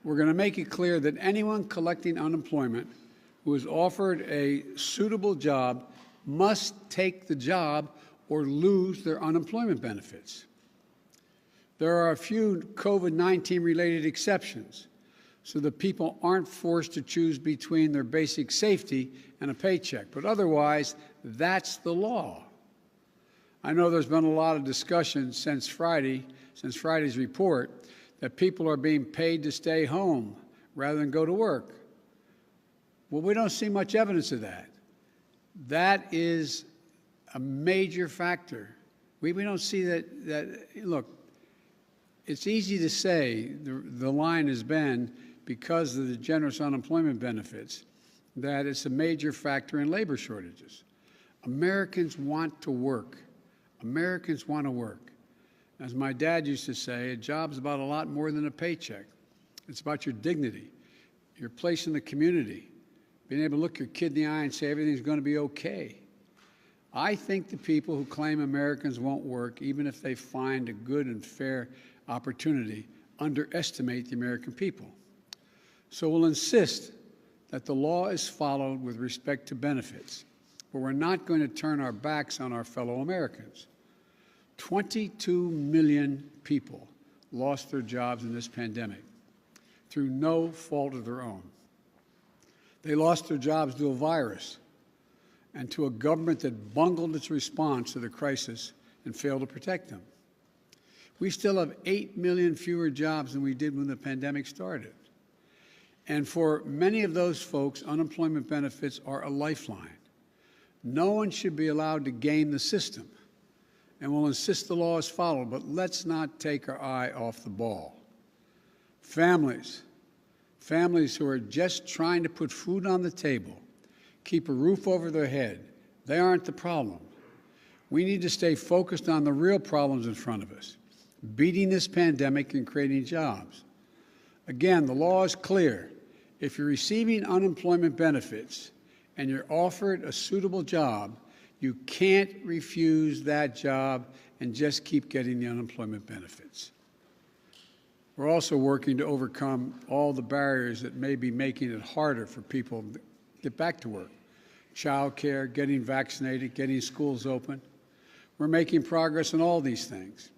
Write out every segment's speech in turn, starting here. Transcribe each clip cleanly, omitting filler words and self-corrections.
We're going to make it clear that anyone collecting unemployment who is offered a suitable job must take the job or lose their unemployment benefits. There are a few COVID-19 related exceptions, so that people aren't forced to choose between their basic safety and a paycheck. But otherwise, that's the law. I know there's been a lot of discussion since Friday's report, that people are being paid to stay home rather than go to work. Well, we don't see much evidence of that. That is a major factor. We don't see that. Look, it's easy to say the line has been, because of the generous unemployment benefits, that it's a major factor in labor shortages. Americans want to work. Americans want to work. As my dad used to say, a job's about a lot more than a paycheck. It's about your dignity, your place in the community, being able to look your kid in the eye and say everything's going to be okay. I think the people who claim Americans won't work, even if they find a good and fair opportunity, underestimate the American people. So we'll insist that the law is followed with respect to benefits, but we're not going to turn our backs on our fellow Americans. 22 million people lost their jobs in this pandemic through no fault of their own. They lost their jobs to a virus and to a government that bungled its response to the crisis and failed to protect them. We still have 8 million fewer jobs than we did when the pandemic started. And for many of those folks, unemployment benefits are a lifeline. No one should be allowed to game the system, and we'll insist the law is followed, but let's not take our eye off the ball. Families who are just trying to put food on the table, keep a roof over their head, they aren't the problem. We need to stay focused on the real problems in front of us, beating this pandemic and creating jobs. Again, the law is clear. If you're receiving unemployment benefits and you're offered a suitable job, you can't refuse that job and just keep getting the unemployment benefits. We're also working to overcome all the barriers that may be making it harder for people to get back to work. Child care, getting vaccinated, getting schools open. We're making progress in all these things.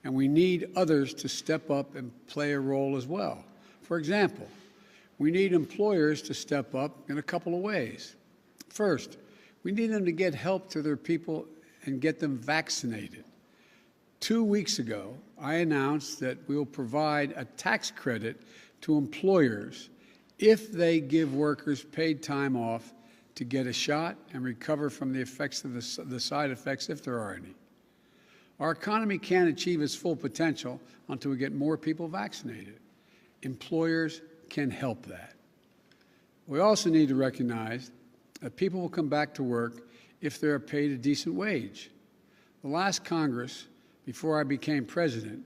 And we need others to step up and play a role as well. For example, we need employers to step up in a couple of ways. First, we need them to get help to their people and get them vaccinated. 2 weeks ago, I announced that we will provide a tax credit to employers if they give workers paid time off to get a shot and recover from the effects of the side effects, if there are any. Our economy can't achieve its full potential until we get more people vaccinated. Employers can help that. We also need to recognize that people will come back to work if they're paid a decent wage. The last Congress, before I became president,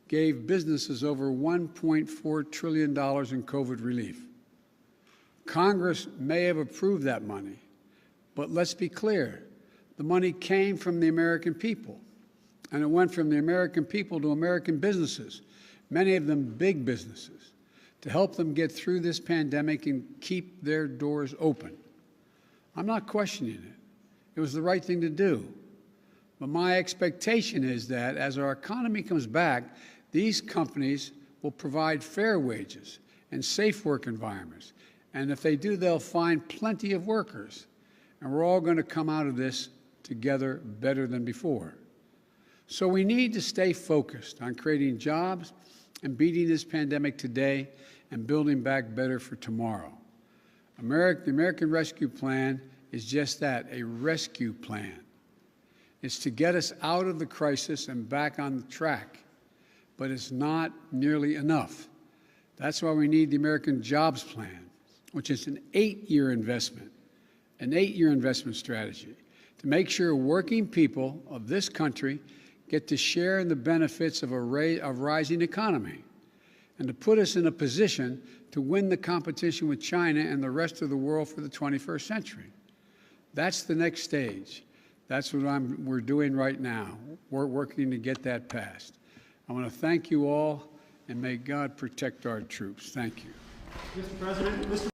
gave businesses over $1.4 trillion in COVID relief. Congress may have approved that money, but let's be clear, the money came from the American people. And it went from the American people to American businesses, many of them big businesses, to help them get through this pandemic and keep their doors open. I'm not questioning it. It was the right thing to do. But my expectation is that as our economy comes back, these companies will provide fair wages and safe work environments. And if they do, they'll find plenty of workers. And we're all going to come out of this together better than before. So we need to stay focused on creating jobs and beating this pandemic today and building back better for tomorrow. The American Rescue Plan is just that, a rescue plan. It's to get us out of the crisis and back on the track, but it's not nearly enough. That's why we need the American Jobs Plan, which is an 8-year investment strategy to make sure working people of this country get to share in the benefits of a rising economy, and to put us in a position to win the competition with China and the rest of the world for the 21st century. That's the next stage. That's what we're doing right now. We're working to get that passed. I want to thank you all, and may God protect our troops. Thank you. Mr. President,